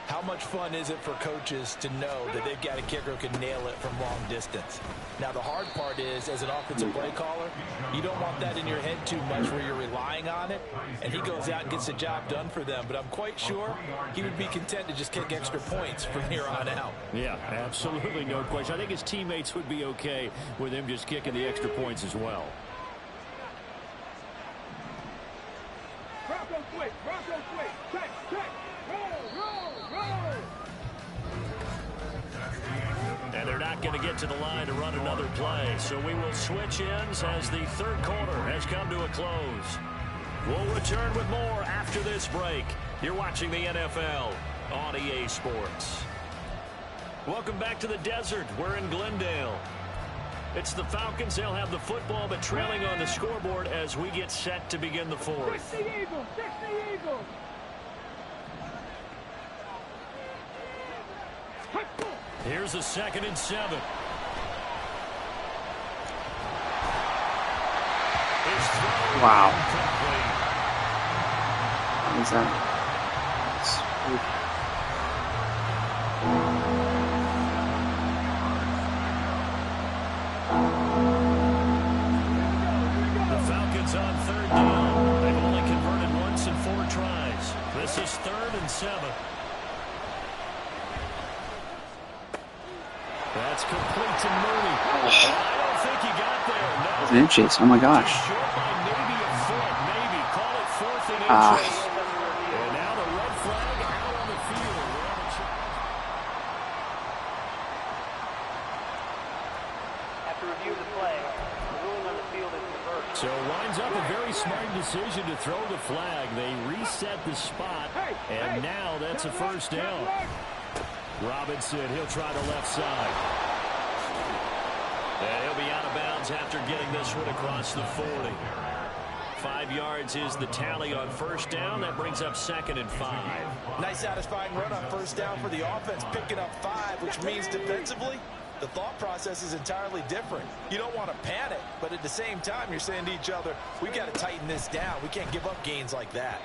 How much fun is it for coaches to know that they've got a kicker who can nail it from long distance? Now, the hard part is, as an offensive play caller, you don't want that in your head too much where you're relying on it, and he goes out and gets the job done for them. But I'm quite sure he would be content to just kick extra points from here on out. Yeah, absolutely no question. I think his teammates would be okay with him just kicking the extra points as well. Bronco switch, check, roll. And they're not going to get to the line to run another play. So we will switch ends as the third quarter has come to a close. We'll return with more after this break. You're watching the NFL on EA Sports. Welcome back to the desert. We're in Glendale. It's the Falcons. They'll have the football, but trailing on the scoreboard as we get set to begin the fourth. 60 Eagles. Here's a 2nd and 7. Wow. What is that? The Falcons on 3rd down. They've only converted once in 4 tries. This is 3rd and 7. That's complete to Mooney. I don't think he got there. No. It's inches. Oh my gosh. Short by maybe a foot. Maybe. Call it 4th and inches. And now the red flag out on the field. After review of the play, the ruling on the field is reversed. So winds up a very smart decision to throw the flag. They reset the spot, and now that's a 1st down. Robinson, he'll try the left side. And he'll be out of bounds after getting this one across the 40. 5 yards is the tally on 1st down. That brings up 2nd and 5. Nice satisfying run on 1st down for the offense, picking up 5, which means defensively, the thought process is entirely different. You don't want to panic, but at the same time, you're saying to each other, we've got to tighten this down. We can't give up gains like that.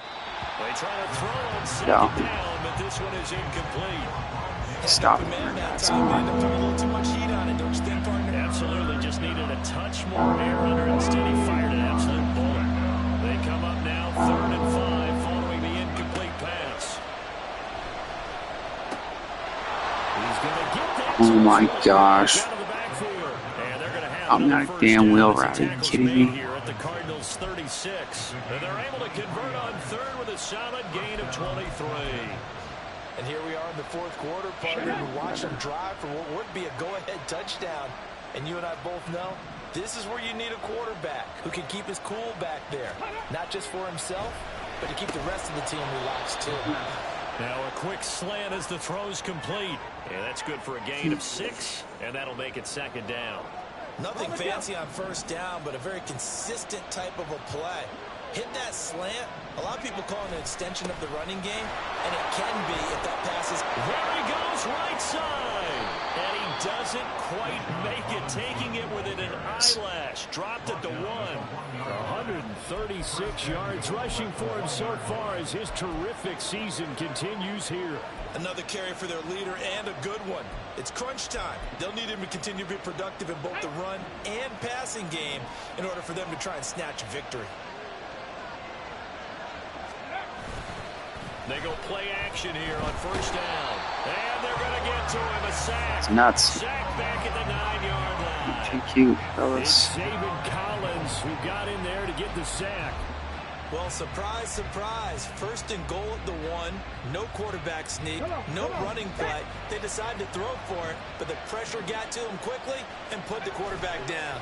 They try to throw on 2nd down, but this one is incomplete. Stop. Absolutely, just needed a touch more air under it. Instead, he fired an absolute bullet. They come up now 3rd and 5 following the incomplete pass. He's going to get that. Oh my gosh. I'm not damn wheel route. Are you kidding me? Here at the Cardinals 36. And they're able to convert on 3rd with a solid gain of 23. And here we are in the 4th quarter, partner, to watch them drive for what would be a go-ahead touchdown. And you and I both know this is where you need a quarterback who can keep his cool back there. Not just for himself, but to keep the rest of the team relaxed too. Now a quick slant as the throw's complete. And that's good for a gain of 6, and that'll make it 2nd down. Nothing fancy on 1st down, but a very consistent type of a play. Hit that slant. A lot of people call it an extension of the running game, and it can be if that pass is... There he goes, right side. And he doesn't quite make it, taking it within an eyelash. Dropped at the 1. 136 yards rushing for him so far as his terrific season continues here. Another carry for their leader and a good one. It's crunch time. They'll need him to continue to be productive in both the run and passing game in order for them to try and snatch victory. They go play action here on 1st down. And they're going to get to him. A sack. It's nuts. Sack back at the 9-yard line. Too cute, It's fellas. David Collins who got in there to get the sack. Well, surprise, surprise. 1st and goal at the 1. No quarterback sneak. No running play. They decided to throw for it, but the pressure got to him quickly and put the quarterback down.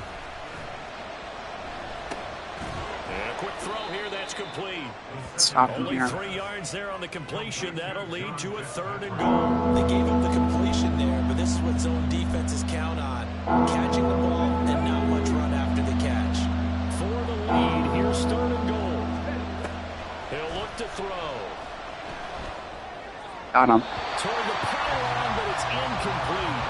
And a quick throw here, that's complete. Stop him Only here. 3 yards there on the completion. That'll lead to a 3rd and goal. They gave up the completion there, but this is what zone defenses count on. Catching the ball and not much run after the catch. For the lead, here's 3rd and goal. He'll look to throw. Got him. Toward the pylon, but it's incomplete.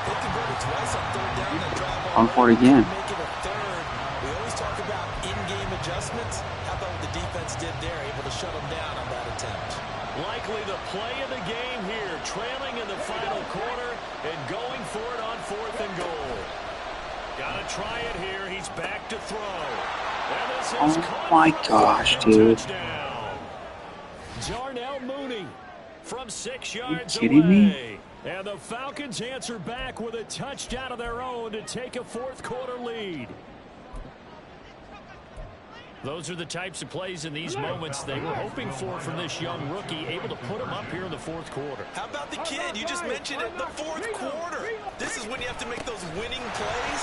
They converted twice on third down and drive On for it again. Make it a third. We always talk about in-game adjustments. How about what the defense did there, able to shut them down on that attempt? Likely the play of the game here, trailing in the final quarter and going for it on 4th and goal. Got to try it here. He's back to throw. And this is Oh my gosh, dude. Touchdown. Darnell Mooney from 6 yards Are you kidding away. me? And the Falcons answer back with a touchdown of their own to take a 4th quarter lead. Those are the types of plays in these moments they were hoping for from this young rookie, able to put him up here in the 4th quarter. How about the kid? You just mentioned it, the 4th quarter. This is when you have to make those winning plays.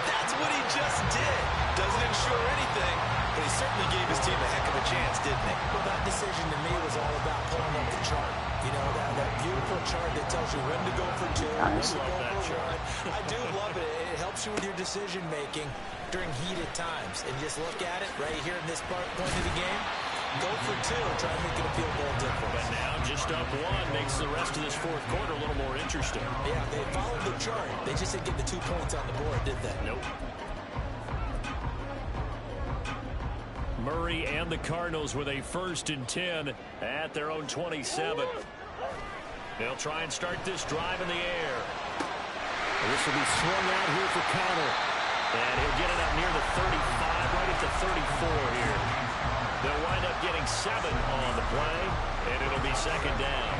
That's what he just did. Doesn't ensure anything, but he certainly gave his team a heck of a chance, didn't he? Well, that decision to me was all about pulling up the chart. You know, that beautiful chart that tells you when to go for 2, when to go for 1. I do love it. It helps you with your decision making during heated times. And just look at it right here in this point of the game. Go for 2 and try and make it a field goal difference. But now just up 1 makes the rest of this 4th quarter a little more interesting. Yeah, they followed the chart. They just didn't get the 2 points on the board, did they? Nope. Murray and the Cardinals with a 1st and 10 at their own 27. They'll try and start this drive in the air. This will be swung out here for Connor. And he'll get it up near the 35, right at the 34 here. They'll wind up getting 7 on the play, and it'll be 2nd down.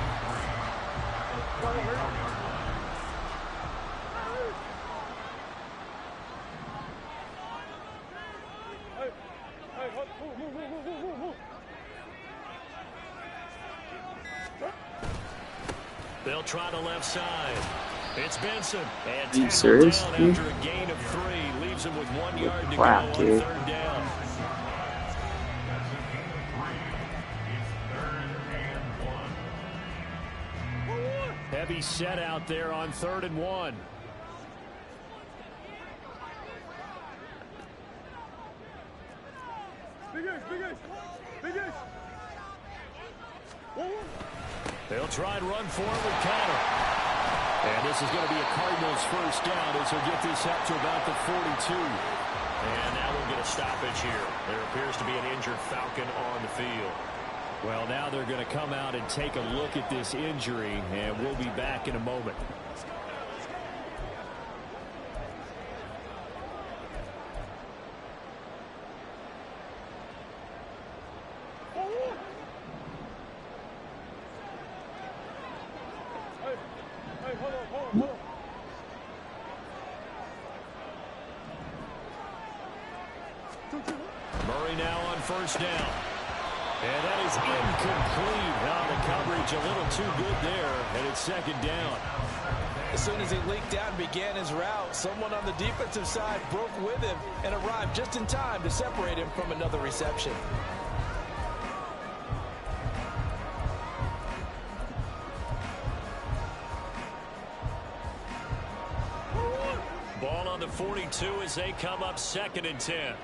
They'll try the left side. It's Benson. And Are you serious, down dude? after a gain of 3. Leaves him with 1 yard to Crap, go on dude. 3rd down. Heavy set out there on 3rd and 1. They'll try and run forward with Connor. And this is going to be a Cardinals 1st down as he'll get this up to about the 42. And now we'll get a stoppage here. There appears to be an injured Falcon on the field. Well, now they're going to come out and take a look at this injury, and we'll be back in a moment. Murray now on 1st down. And that is incomplete. Now the coverage a little too good there, and it's 2nd down. As soon as he leaked out and began his route, someone on the defensive side broke with him and arrived just in time to separate him from another reception. Ball on the 42 as they come up 2nd and 10.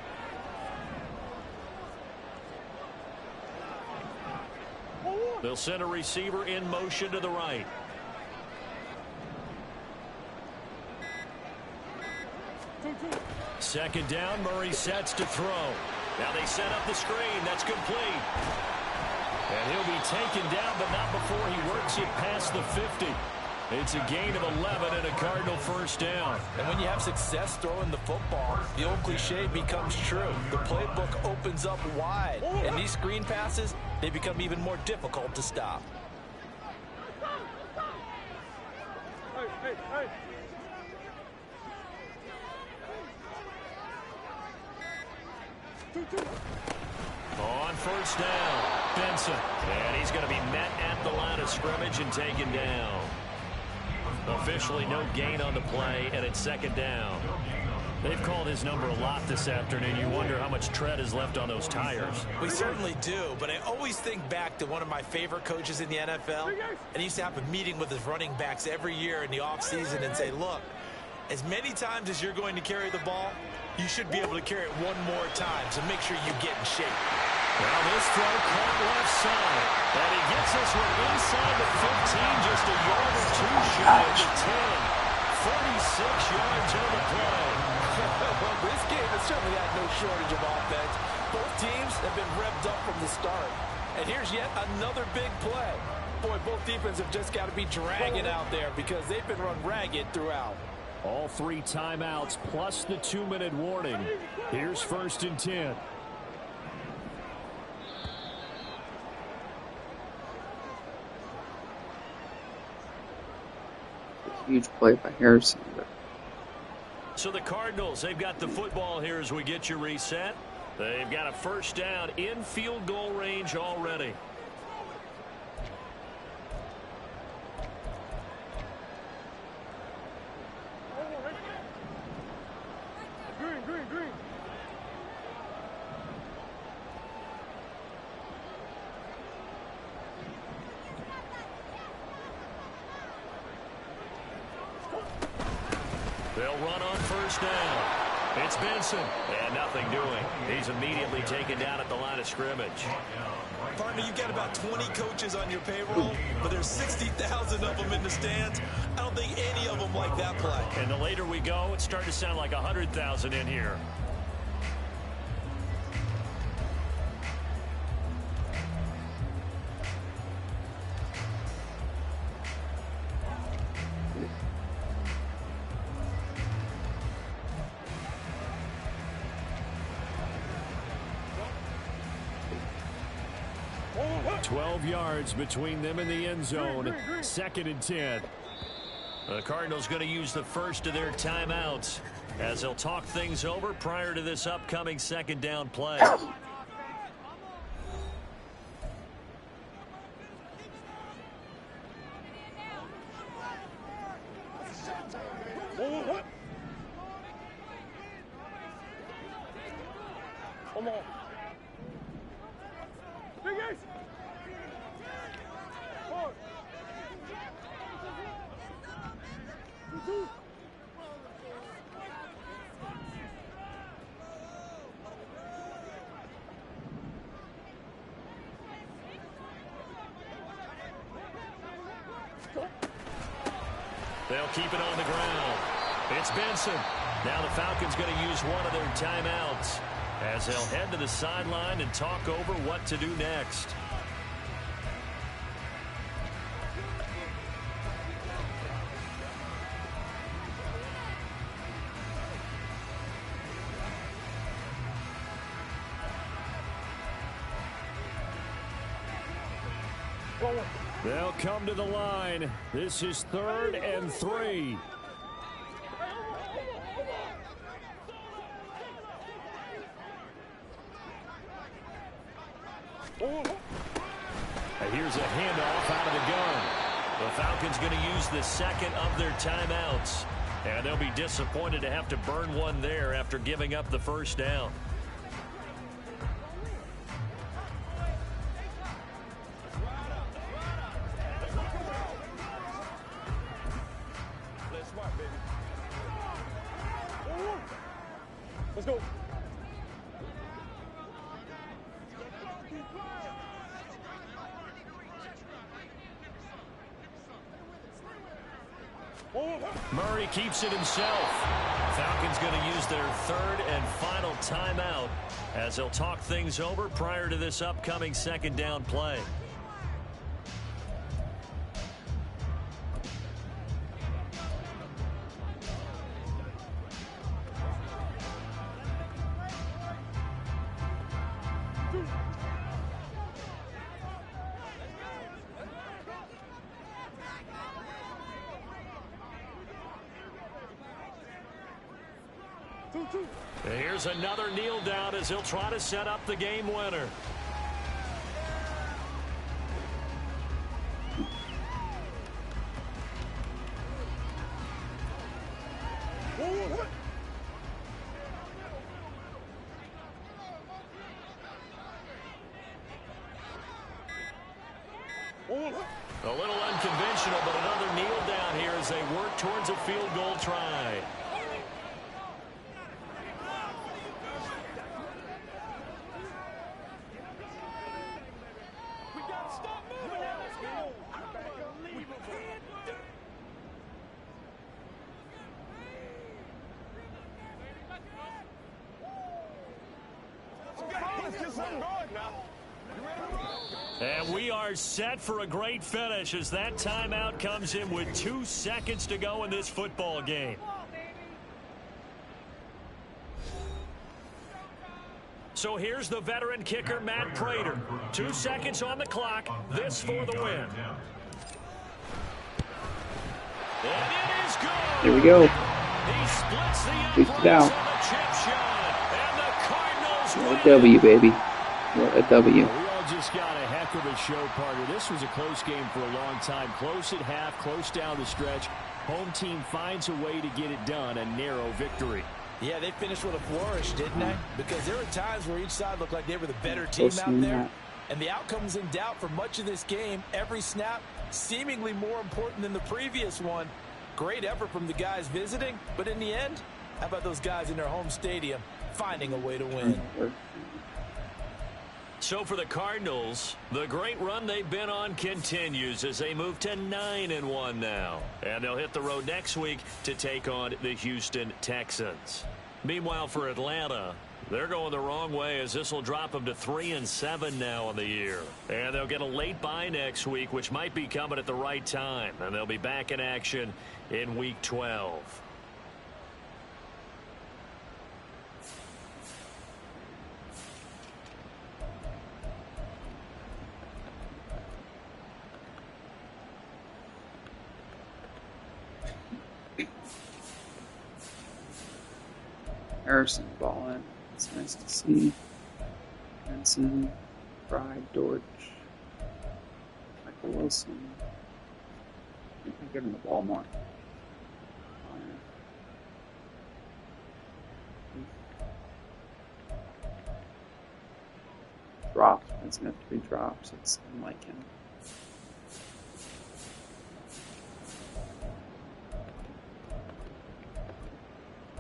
They'll send a receiver in motion to the right. Second down, Murray sets to throw. Now they set up the screen. That's complete. And he'll be taken down, but not before he works it past the 50. It's a gain of 11 and a Cardinal 1st down. And when you have success throwing the football, the old cliche becomes true. The playbook opens up wide. And these screen passes, they become even more difficult to stop. On 1st down, Benson. And he's going to be met at the line of scrimmage and taken down. Officially no gain on the play, and it's 2nd down. They've called his number a lot this afternoon. You wonder how much tread is left on those tires. We certainly do, but I always think back to one of my favorite coaches in the NFL, and he used to have a meeting with his running backs every year in the offseason and say, look, as many times as you're going to carry the ball, you should be able to carry it one more time, so make sure you get in shape. Well, this throw caught left side. And he gets this one inside the 15, just a yard or 2 shy of the 10. yards on the play. Well, this game has certainly had no shortage of offense. Both teams have been revved up from the start. And here's yet another big play. Boy, both defenses have just got to be dragging out there because they've been run ragged throughout. All 3 timeouts plus the 2-minute warning. Here's 1st and 10. Huge play by Harrison. But so the Cardinals, they've got the football here as we get your reset. They've got a 1st down in field goal range already. Green. They'll run on 1st down. It's Benson. And nothing doing. He's immediately taken down at the line of scrimmage. Partner, you've got about 20 coaches on your payroll, but there's 60,000 of them in the stands. I don't think any of them like that play. And the later we go, it's starting to sound like 100,000 in here. What? 12 yards between them and the end zone. 2nd and 10. The Cardinals going to use the first of their timeouts as they'll talk things over prior to this upcoming 2nd down play. What? Come on. Big Ace. Forward. 2-2. They'll keep it on the ground. It's Benson. Now the Falcons going to use one of their timeouts as they'll head to the sideline and talk over what to do next. They'll come to the line. This is 3rd and 3. Here's a handoff out of the gun. The Falcons going to use the 2nd of their timeouts. And they'll be disappointed to have to burn one there after giving up the 1st down. Let's go. Murray keeps it himself. Falcons going to use their 3rd and final timeout as they'll talk things over prior to this upcoming 2nd down play. Here's another kneel down as he'll try to set up the game winner. A little unconventional, but another kneel down here as they work towards a field goal try. And we are set for a great finish as that timeout comes in with 2 seconds to go in this football game. So here's the veteran kicker, Matt Prater. 2 seconds on the clock. This for the win. And it is good. There we go. He splits the Tweaked it out. the chip shot. And the Cardinals What a W, baby. What a W. We all just got a heck of a show, partner. This was a close game for a long time. Close at half, close down the stretch. Home team finds a way to get it done. A narrow victory. Yeah, they finished with a flourish, didn't they? Because there were times where each side looked like they were the better team out there. And the outcome was in doubt for much of this game. Every snap seemingly more important than the previous one. Great effort from the guys visiting. But in the end, how about those guys in their home stadium finding a way to win? So for the Cardinals, the great run they've been on continues as they move to 9-1 now. And they'll hit the road next week to take on the Houston Texans. Meanwhile, for Atlanta, they're going the wrong way as this will drop them to 3-7 now on the year. And they'll get a late bye next week, which might be coming at the right time. And they'll be back in action in Week 12. Harrison ball in. It's nice to see. Henson, Fried, Dortch, Michael Wilson. I think I give him the ball more. Drops. It's going to have 3 drops. It's unlike him.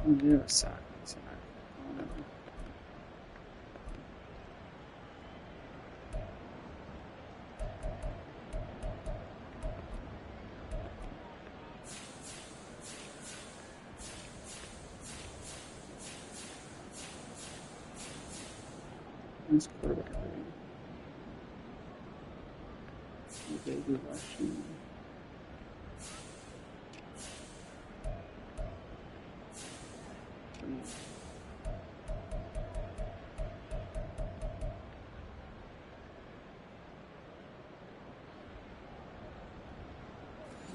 I'll do a sack. Nice quarterback rating. Baby rushing.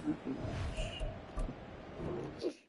Nothing much.